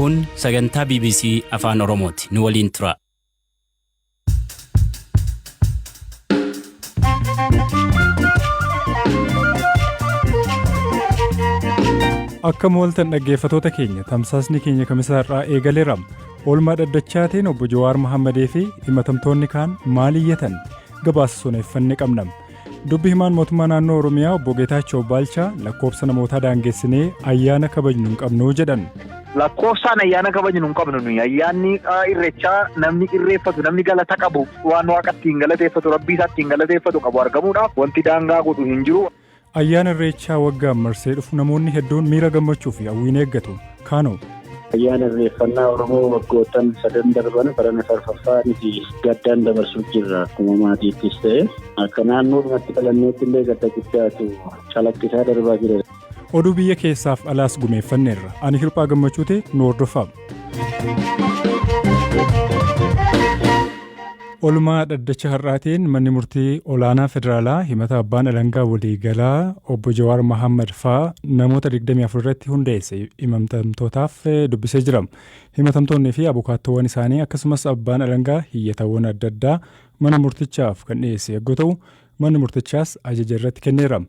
Kun sagantaa BBC Afaan Oromooti. Nu waliin tura. Akka mooltan dhaggeeffatoota keenya tamsaasni keenya kamisaarraa eegaleera. Oolmaa dhaddachaatiin obbo Jawaar Mohammadee fi himatamtoonni kaan maal iyyatan gabaasa soneeffanne qabna. Dubbi himaan mootummaa naannoo Oromiyaa obbo Geetaachoo Baalchaa lakkoofsa namootaa daangessinee ayyaana kabajnu hin qabnu jedhan. Lakkoofsaan ayyaana kabajnu hin qabnu nuyi ayyaanni irreechaa namni irreeffatu namni galata qabu waan waaqatti hin galateeffatu rabbii isaatti hin galateeffatu qabu argamuudhaaf wanti daangaa godhu hin jiru. Ayyaana irreechaa waggaan marsee dhufu namoonni hedduun miira gammachuu fi hawwiin eeggatu. Kaanoo ayyaana irreeffannaa Oromoo waggoottan 3 darban barana farfaffaan fi gaddaan dabarsuuf jirra. Akkuma maatiittis ta'e akka naannoodhumatti dhalanneetti illee gadda guddaatu calaqqisaa darbaa jira. Oduu biyya keessaaf alaas gumeeffanneerra. Ani Hirphaa Gammachuuti nu hordofaa. Oolmaa dhaddacha har'aatiin manni murtii olaanaa federaalaa himata abbaan alangaa waliigalaa obbo Jawaar Mohammad fa'aa namoota 24 irratti hundeesse himatamtootaaf dubbisee jira. Himatamtoonni fi abukaattoowwan isaanii akkasumas abbaan alangaa hiyyatawwan adda addaa mana murtichaaf kan dhiyeesse yoo ta'u manni murtichaas ajaja irratti kenneera.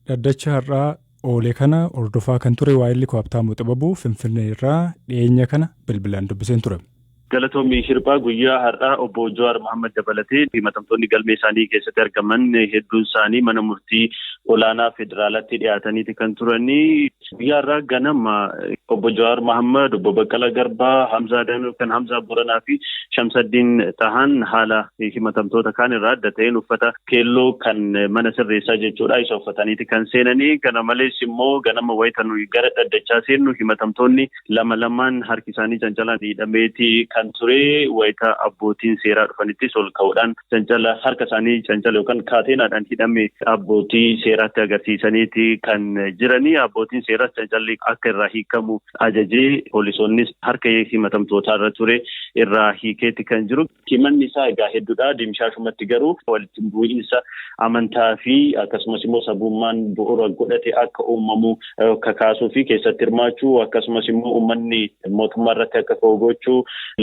Dhaddacha har'aa oolee kana hordofaa kan ture waa'illi Habtaamuu Xibabuu Finfinnee irraa dhiyeenya kana bilbilaan dubbiseen ture. Galatoomii Hirphaa guyyaa har'aa obbo Jawaar Mohammad dabalatee himatamtoonni galmee isaanii keessatti argaman hedduun isaanii mana murtii olaanaa federaalaatti dhiyaataniiti kan turanii. Guyyaa har'aa ganama obbo Jawaar Mohammad, obbo Baqqalaa Garbaa, Hamzaa Danuu kan Hamzaa Boranaa fi Shamsaddiin Tahan haala himatamtoota kaan irraa adda ta'een uffata keelloo kan mana sirreessaa jechuudha isa uffataniiti kan seenanii. Kana malees immoo ganama wayita nuyi gara dhaddachaa seennu himatamtoonni lamaan harki isaanii cancalaan hidhameeti kan ture. Wayita abbootiin seeraa dhufanittis ol ka'uudhaan cancala harka isaanii cancala yookaan kaateenaadhaan hidhame abbootii seeraatti agarsiisaniiti kan jiranii. Abbootiin seeraas cancalli akka irraa hiikamu ajajee poolisoonnis harka himatamtootaa irra ture irraa hiikeetti kan jiru. Himanni isaa egaa hedduudha. Dimshaashumatti garuu walitti bu'iinsa amantaa fi akkasumas immoo sabummaan bu'uura godhate akka uumamu kakaasuu fi keessatti hirmaachuu akkasumas immoo uummanni mootummaa irratti akka ka'u gochuu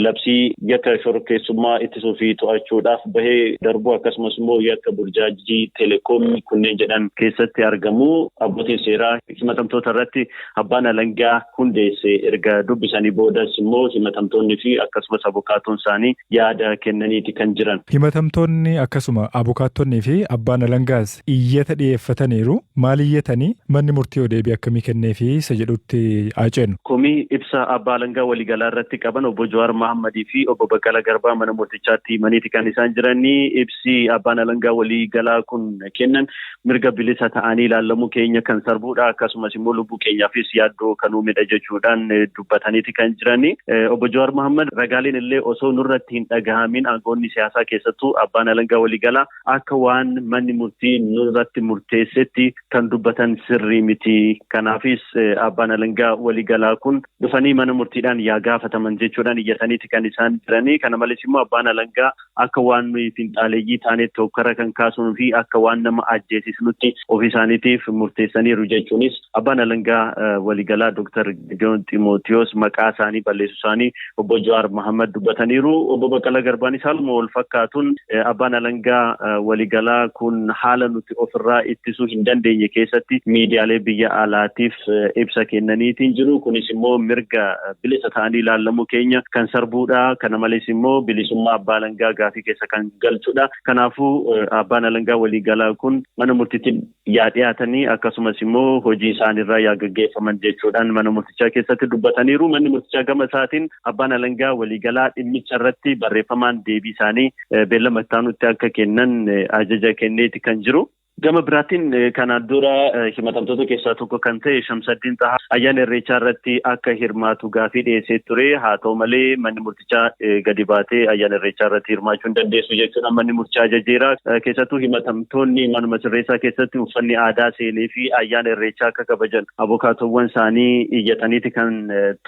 labsii yakka shororkeessummaa ittisuu fi to'achuudhaaf bahee darbuu akkasumas immoo yakka burjaajii teleekoomii kunneen jedhan keessatti argamu. Abbootiin seeraa himatamtoota irratti abbaan alangaa hundeesse erga dubbisanii boodas immoo himatamtoonni fi akkasumas abukaattoon isaanii yaada kennaniiti kan jiran. Himatamtoonni akkasuma abukaattoonni fi abbaan alangaas iyyata dhiyeeffataniiru. Maal iyyatanii manni murtii deebii akkamii kennee fi isa jedhutti aaceenu? Komii ibsa abbaa alangaa waliigalaa irratti qaban obbo Jawaar Mohammadii fi obbo Baqqalaa Garbaa mana murtichaatti himaniiti kan isaan jiranii. Ibsi abbaan alangaa waliigalaa kun kennan mirga bilisa ta'anii ilaalamuu keenya kan sarbuudha akkasumas immoo lubbuu keenyaafis yaaddoo kan uumedha jechuudhaan dubbataniiti kan jiranii. Obbo Jawaar Mohammad ragaaleen illee osoo nurratti hin dhagahamin aangoonni siyaasaa keessattuu abbaan alangaa waliigalaa akka waan manni murtii nurratti murteessetti kan dubbatan sirrii miti. Kanaafis abbaan alangaa waliigalaa kun dhufanii mana murtiidhaan yaa gaafataman jechuudhaan iyyataniiti kan isaan jiranii. Kana malees immoo abbaan alangaa akka waan nuyi finxaaleeyyii taanetti hokkara kan kaasuu fi akka waan nama ajjeesisnutti ofii isaaniitiif murteessaniiru jechuunis abbaan alangaa waliigalaa Dr. Gideon Timootiyos maqaa isaanii balleessu isaanii obbo Jawaar Mohammad dubbataniiru. Obbo Baqqalaa Garbaanis haaluma wal fakkaatuun abbaan alangaa waliigalaa kun haala nuti ofirraa ittisuu hin dandeenye keessatti miidiyaalee biyya alaatiif ibsa kennaniitiin jiru. Kunis immoo mirga bilisa ta'anii ilaalamuu keenya kan sarbuudha. Kana malees immoo bilisummaa abbaa alangaa gaafii keessa kan galchuudha. Kanaafuu abbaan alangaa waliigalaa kun mana murtiitti yaa dhiyaatanii akkasumas immoo hojii isaaniirraa yaa gaggeeffaman jechuudhaan mana murtichaa keessatti dubbataniiru. Manni murtichaa gama isaatiin abbaan alangaa waliigalaa dhimmicha irratti barreeffamaan deebii isaanii beellama itti aanutti akka kennan ajaja kenneeti kan jiru. Gama biraatiin kanaan dura himatamtoota keessaa tokko kan ta'e Shamsaddiin Tahaa ayyaana irreechaa irratti akka hirmaatu gaafii dhiyeessee ture. Haa ta'u malee manni murtichaa gadi baatee ayyaana irreechaa irratti hirmaachuu hin dandeessu jechuudha manni murtichaa ajajeera. Keessattuu himatamtoonni manuma sirreessaa keessatti uffanni aadaa seenee fi ayyaana irreechaa akka kabajan abukaattoowwan isaanii iyyataniiti kan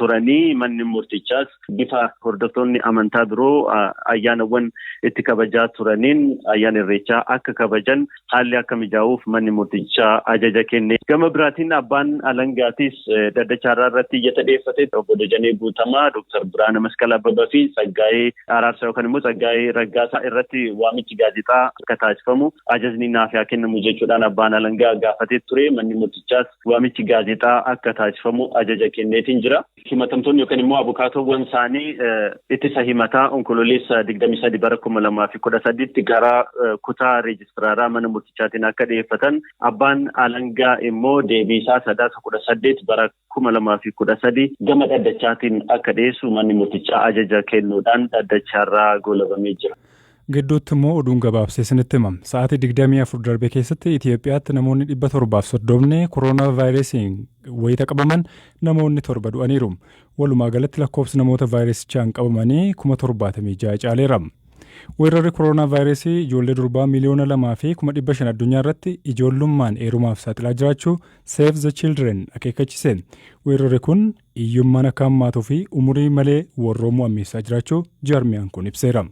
turanii. Manni murtichaas bifa hordoftoonni amantaa biroo ayyaanawwan itti kabajaa turaniin ayyaana irreechaa akka kabajan haalli akka mijaa'uuf manni murtichaa ajaja kenne. Gama biraatiin abbaan alangaatis dhaddacha Har'aa irratti iyyata dhiyeeffate obbo Dajanee Guutamaa, Dr. Biraana Masqalaa Abbabaa fi Tsaggaayee Araarsaa yookaan immoo Tsaggaayee Raggaasaa irratti waamichi gaazexaa akka taasifamu ajajni naaf haa kennamu jechuudhaan abbaan alangaa gaafatee ture. Manni murtichaas waamichi gaazexaa akka taasifamu ajaja kenneetiin jira. Himatamtoonni yookaan immoo abukaatoowwan isaanii ittisa himataa onkololeessa 23 bara 2018 gara kutaa reejistiraaraa mana murtichaatiin akka dhiyeeffatan abbaan alangaa immoo deebii isaa 18 bara 2013 gama dhaddachaatiin akka dhiyeessu manni murtichaa ajaja kennuudhaan dhaddacharraa goolabamee jira. Gidduutti immoo oduun gabaabsee isinitti himama. Sa'aatii 24 darbe keessatti Itoophiyaatti namoonni 730 kooroonaa vaayirasiin wayita qabaman namoonni 7 du'aniiru. Walumaa galatti lakkoofsi namoota vaayirasichaan qabamanii 76,000 caaleera. Weerarri kooroonaa vaayirasii ijoollee durbaa miliyoona 2,500 addunyaa irratti ijoollummaan eerumaaf saaxilaa jiraachuu Save the Children akeekkachiise. Weerarri kun hiyyummaan akka hammaatuu fi umurii malee warroomuu ammeessaa jiraachuu jaarmiyaan kun ibseera.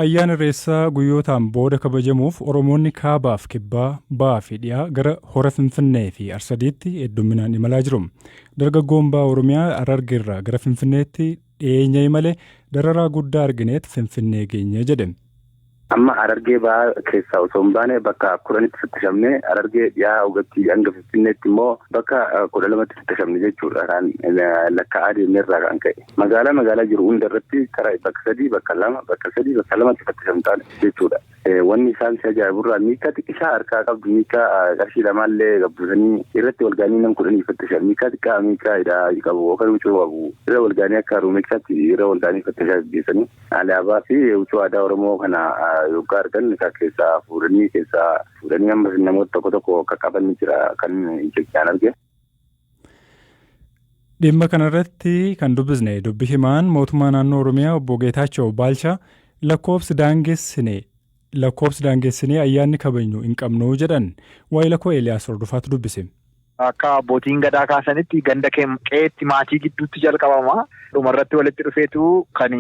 Ayyaana Irreechaa guyyootaan booda kabajamuuf Oromoonni kaabaaf kibbaa ba'aa fi dhiyaa gara hora Finfinnee fi Arsadiitti hedduminaan imalaa jiru. Dargaggoon ba'aa Oromiyaa Harargeerraa gara Finfinneetti dhiyeenya imale dararaa guddaa argineet Finfinnee geenye jedhe. Amma Harargee ba'aa keessaa osoo hin baane bakka 10tti fattashamne Harargee dhiyaa hogatti hanga Finfinneetti immoo bakka 12tti fattashamne jechuudha. Lakkaa'aa deemneerraa kan ka'e. Magaalaa jiru hunda irratti karaa bakka 3 bakka 2 bakka 3 bakka 2tti fattashamtaan jechuudha. Wanni isaan si ajaa'iburraa miikaa xiqqishaa harkaa qabdu miikaa qarshii lamaallee gabbisanii irratti walgaanii nam 10 fattashan miikaa xiqqaa miikaa hidhaa qabu yookaan huccuu qabu irra walgaanii akka ruumeksaatti irra walgaanii fattashaa gaggeessanii alaabaa fi huccuu aadaa Oromoo kana yookaan argan keessaa fuudhanii amma namoota tokko akka qaban jira kan ijaan arge. Dhimma kanarratti kan dubbisne dubbi himaan mootummaa naannoo Oromiyaa obbo Geetaachoo Baalchaa lakkoofsi daangessinee ayyaanni kabajnu hin qabnu jedhan waa'ee lakkoo Eeliyaas Hordofaatu dubbise. Akka abbootiin gadaa kaasanitti ganda qe'eetti maatii gidduutti jalqabama. Dhumarratti walitti dhufeetu kan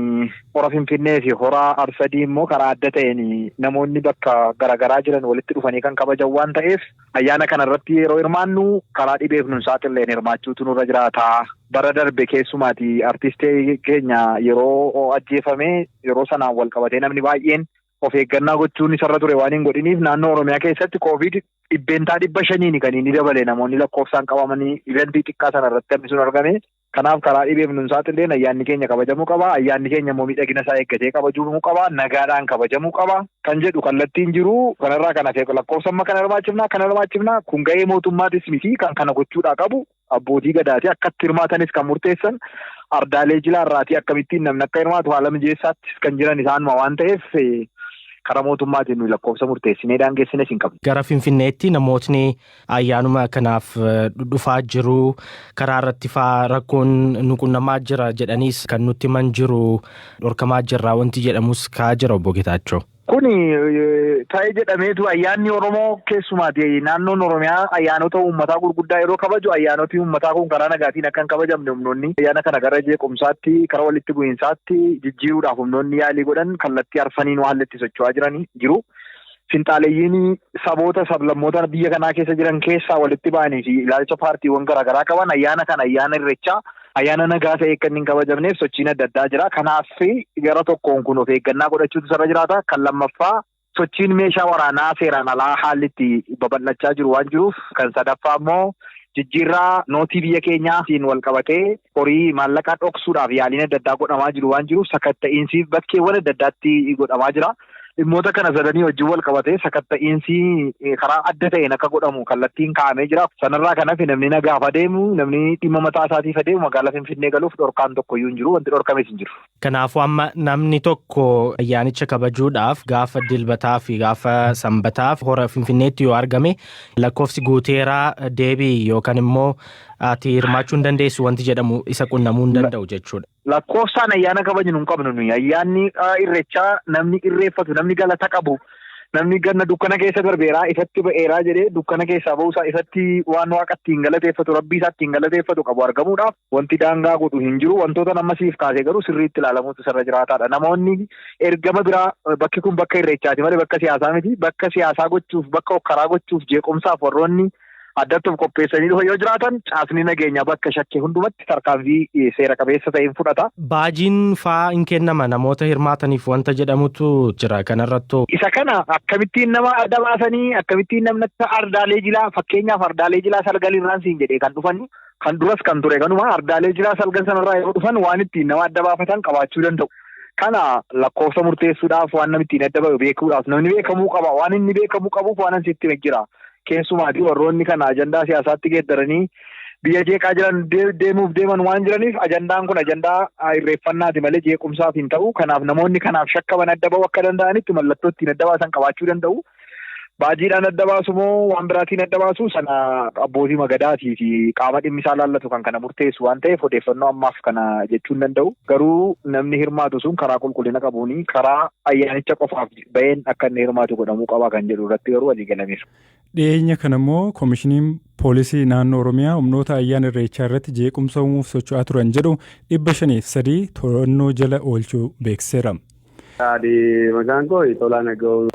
hora Finfinnee fi hora Arsadii immoo karaa adda ta'een namoonni bakka garaagaraa jiran walitti dhufanii kan kabajan waan ta'eef ayyaana kanarratti yeroo hirmaannu karaa dhibeef nun saaxilleen hirmaachuutu nurra jiraata. Bara darbe keessumaati artistii keenya yeroo ajjeefame yeroo sanaan wal qabatee namni baay'een of eeggannaa gochuun isarra ture waan hin godhiniif naannoo Oromiyaa keessatti COVID 500 kan inni dabale namoonni lakkoofsaan qabamanii iventii xiqqaa sana irratti hammi sun argame. Kanaaf karaa dhibeef nun saaxilleen ayyaanni keenya kabajamuu qaba. Ayyaanni keenya immoo miidhagina isaa eeggatee kabajamuu qaba. Nagaadhaan kabajamuu qaba. Kan jedhu kallattiin jiru kanarraa kan hafe lakkoofsa amma kana hirmaachifnaa kun ga'ee mootummaatis miti kan kana gochuudhaa qabu abbootii gadaati akkatti hirmaatanis kan murteessan ardaalee jilaarraatii akkamittiin namni akka hirmaatu haala mijeessaattis kan jiran isaanuma waan ta'eef karaa mootummaatiin nuyi lakkoofsa murteessinee daangeessines hin qabnu. Gara Finfinneetti namootni ayyaanuma kanaaf dhufaa jiru karaa irratti faa rakkoon nu qunnamaa jira jedhaniis kan nutti himan jiru dhorkamaa jirraa wanti jedhamus kaa jira obbo Geetaachoo. Kuni ta'ee jedhameetu ayyaanni Oromoo keessumaati naannoon Oromiyaa ayyaanota uummataa gurguddaa yeroo kabaju ayyaanoti uummataa kun karaa nagaatiin akka hin kabajamne humnoonni ayyaana kana gara jeequmsaatti karaa walitti bu'iinsaatti jijjiiruudhaaf humnoonni yaalii godhan kallattii arfaniin waan itti socho'aa jiranii jiru. Finxaaleeyyiin saboota sablammoota biyya kanaa keessa jiran keessaa walitti ba'anii fi ilaalcha paartiiwwan garaagaraa qaban ayyaana kana ayyaana Irreechaa ayyaana nagaa ta'e kan hin kabajamneef sochiin adda addaa jira. Kanaaf gara tokkoon kun of eeggannaa godhachuutu sarara jiraata. Kan lammaffaa sochiin meeshaa waraanaa seeraan alaa haalli itti babal'achaa jiru waan jiruuf kan sadaffaa immoo jijjiirraa nootii biyya keenyaatiin wal qabatee horii maallaqaa dhoksuudhaaf yaaliin adda addaa godhamaa jiru waan jiruuf sakatta'iinsi bakkeewwan adda addaatti godhamaa jira. Dhimmoota kana sadanii wajjin wal qabatee sakatta'iinsi karaa adda ta'een akka godhamu kallattiin kaa'amee jira. Sanarraa kanaaf namni nagaaf adeemu namni dhimma mataa isaatiif adeemu magaalaa Finfinnee galuuf dhorkaan tokkoyyuu hin jiru wanti dhorkames hin jiru. Kanaafuu amma namni tokko ayyaanicha kabajuudhaaf gaafa dilbataa fi gaafa sanbataaf hora Finfinneetti yoo argame lakkoofsi guuteeraa deebii yookaan immoo ati hirmaachuu hin dandeessu wanti jedhamu isa qunnamuu hin danda'u jechuudha. Lakkoofsaan ayyaana kabajnu hin qabnu nuyi ayyaanni Irreechaa namni irreeffatu namni galata qabu namni ganna dukkana keessa darbeeraa ifatti ba'eeraa jedhee dukkana keessaa ba'uusaa ifatti waan waaqa ittiin galateeffatu rabbii isaa ittiin galateeffatu qabu argamuudhaaf wanti daangaa godhu hin jiru. Wantoota nama siif kaasee garuu sirriitti ilaalamuutu sirra jiraataadha. Namoonni ergama biraa bakki kun bakka irreechaati malee bakka siyaasaa miti. Bakka siyaasaa gochuuf bakka okkaraa gochuuf jeequmsaaf warroonni addatti qopheessanii yoo jiraatan caasni nageenya bakka shakkii hundumatti tarkaanfii seera qabeessa ta'een fudhata. Baajiin fa'aa hin kennama namoota hirmaataniif wanta jedhamutu jira kanarrattu. Isa kana akkamittiin nama adda baasanii akkamittiin namni akka ardaalee jilaa fakkeenyaaf ardaalee jilaa salgalirraan siin jedhee kan dhufan kan duras kan ture kanuma ardaalee jilaa salgan sanarraa yeroo dhufan waan ittiin nama adda baafatan qabaachuu danda'u. Kana lakkoofsa murteessuudhaaf waan namni ittiin adda bahu beekuudhaaf namni beekamuu qaba waan inni beekamuu qabuuf waan asitti jira. Keessumaatii warroonni kana ajandaa siyaasaatti geeddaranii biyya jeeqaa jiran deemuuf deeman waan jiraniif ajandaan kun ajandaa irreeffannaati malee jeequmsaaf hin ta'u. Kanaaf namoonni kanaaf shakkaman adda ba'uu akka danda'anitti mallattoo ittiin adda baasan qabaachuu danda'u. Baajiidhaan adda baasu moo waan biraatiin adda baasu sana abbootii magadaatii fi qaama dhimmisaa laallatu kan kana murteessu waan ta'eef odeeffannoo ammaaf kana jechuu hin danda'u. Garuu namni hirmaatu sun karaa qulqullina qabuuni karaa ayyaanicha qofaaf baheen akka inni hirmaatu godhamuu qaba kan jedhu irratti garuu walii galameera. Dhiyeenya kana immoo koomishiniin poolisii naannoo Oromiyaa humnoota ayyaana irreechaa irratti jeequmsa uumuuf socho'aa turan jedhu 503 to'annoo jala oolchuu beeksiseera. Maqaan koo Tolaa Naga'oo.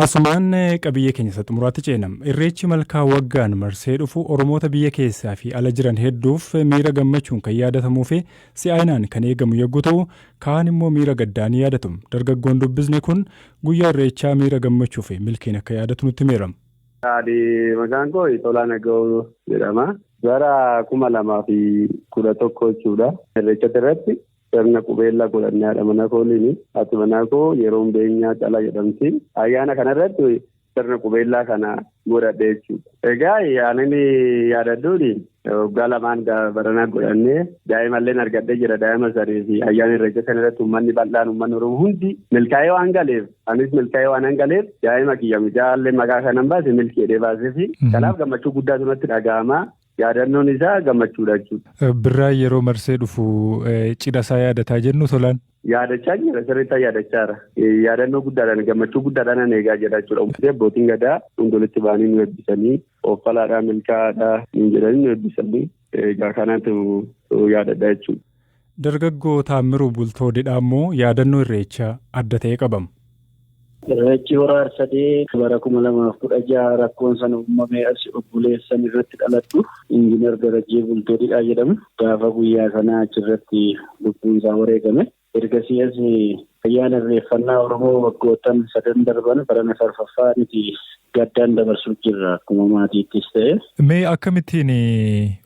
Asumaan qabiyyee keenya isa xumuraatti ceenam. Irreechi malkaa waggaan marsee dhufu Oromoota biyya keessaa fi ala jiran hedduuf miira gammachuun kan yaadatamuu fi si'aayinaan kan eegamu yogguu ta'u, kaan immoo miira gaddaan yaadatamu. Dargaggoon dubbisne kun guyyaa irreechaa miira gammachuu fi milkiin akka yaadatu nutti himeera. Maqaan koo Tolaa Naga'oo jedhama. Bara 2011 jechuudha. Irreechatti irratti sirna qubeellaa godhannaadha mana kooliini. Ati mana koo yeroo beenyaa cala jedhamti. Ayyaana kanarratti sirna qubeellaa kana godhadhe jechuudha. Egaa ani yaadadduuni waggaa lamaan baranaa godhannee daa'imallee argadhee jira daa'ima sadii fi ayyaana irreecha kanarratti uummanni bal'aan uummanni Oromoo hundi milkaa'ee waan galeef anis milkaa'ee waan galeef daa'ima kiyya mijaallee maqaa kanan baase milkeedhee baasee fi kanaaf gammachuu guddaatu natti dhaga'ama. Yaadannoon isaa gammachuudha jechuudha. Birraa yeroo marsee dhufu cidha isaa yaadataa jennu Tolaan. Yaadachaa jira sirriitti yaadachaara. Yaadannoo guddaadhaan gammachuu guddaadhaan eegaa jira jechuudha. Abbootiin gadaa hundolitti ba'anii nu eebbisanii offalaadhaa milkaa'aadhaa hin jedhanii nu eebbisanii egaa kanatu yaadadha jechuudha. Dargaggoo Taammiruu Bultoodhaa immoo yaadannoo irreechaa adda ta'e qabama. Irreechi Har'aa bara 2016 rakkoon sana uumamee as obboleessan irratti dhalattu Injiinar Darajjee Bultoodhaa jedhamu gaafa guyyaa sanaa achirratti lubbuun isaa wareegame. Ergasii as ayyaana irreeffannaa Oromoo waggoottan 3 darban barana farfaffaaniiti gaddaan dabarsuu jirra akkuma maatiittis ta'e. Mee akkamittiin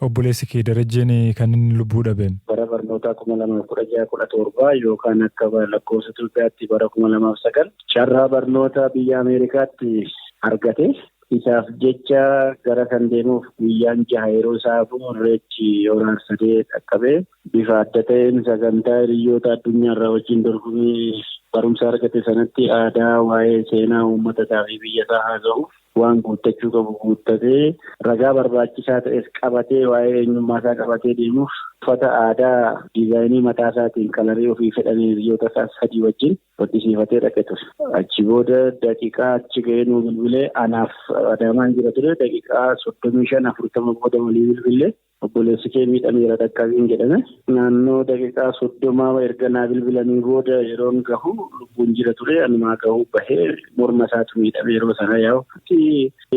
obboleessi kee Darajjeen kan inni lubbuu dhabeen? Bara barnootaa 2016-17 yookaan akka lakkoofsa Itoophiyaatti bara 2009 carraa barnoota biyya Ameerikaatti argate. Isaaf jecha gara kan deemuuf guyyaan 6 yeroo isaa irreechi Har'aa qaqqabee bifa adda ta'een sagantaa hiriyoota addunyaarraa wajjin dorgomii barumsa argate sanatti aadaa waa'ee seenaa uummata fi biyya isaa haasa'uuf waan guuttachuu qabu guuttatee ragaa barbaachisaa ta'es qabatee waa'ee eenyummaa isaa qabatee deemuuf uffata aadaa diizaayinii mataa isaatiin kalarii ofii fedhanii hiriyoota isaa 3 wajjin hodhisiifatee dhaqe ture. Achi booda daqiiqaa achi ga'ee nu bilbilee anaaf Adaamaan jira ture daqiiqaa 35-40 booda walii bilbilee obboleessi kee miidhameera dhaqqabiin jedhame. Naannoo daqiiqaa 30 erga naa bilbilanii booda yeroon gahu lubbuun jira ture anumaa gahu bahee morma isaatu miidhame yeroo sana yaa'u.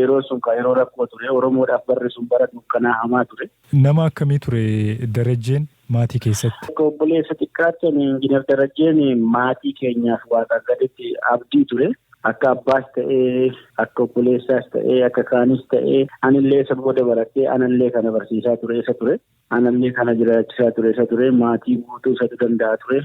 Yeroo sun yeroo rakkoo ture Oromoodhaaf barri sun bara dukkanaa hamaa ture. Nama akkamii ture Darajjeen maatii keessatti? Akka obboleessa xiqqaatti Injiinar Darajjeen maatii keenyaaf waaqa gaditti abdii ture. Akka abbaas ta'ee akka obboleessaas ta'ee akka kaanis ta'ee anillee isa booda barattee anallee kana barsiisaa ture isa ture. Anallee kana jiraachisaa ture isa ture. Maatii guutuu isatu danda'a ture.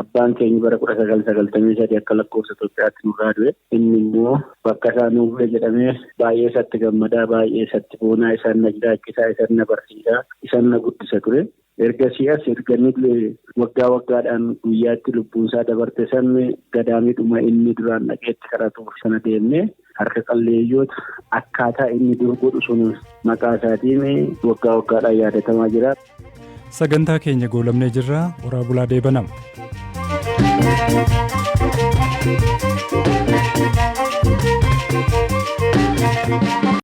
Abbaan keenya bara 1993 akka lakkoofsa Itoophiyaatti nurraa du'e. Inni immoo bakka isaa nuuf bu'e jedhamee baay'ee isatti gammadaa baay'ee isatti boonaa isaan na jiraachisaa isaan na barsiisaa isaan na guddisa ture. Ergasii as erganitti waggaa waggaadhaan guyyaatti lubbuun isaa dabarte sanni gadaamiidhuma inni duraan dhaqeetti kadhatuuf sana deemnee harka qalleeyyoota akkaataa inni dur godhu sun maqaa isaatiin waggaa waggaadhaan yaadatamaa jira. Sagantaa keenya goolabnee jirra. Horaa bulaa deebanama. Thank you.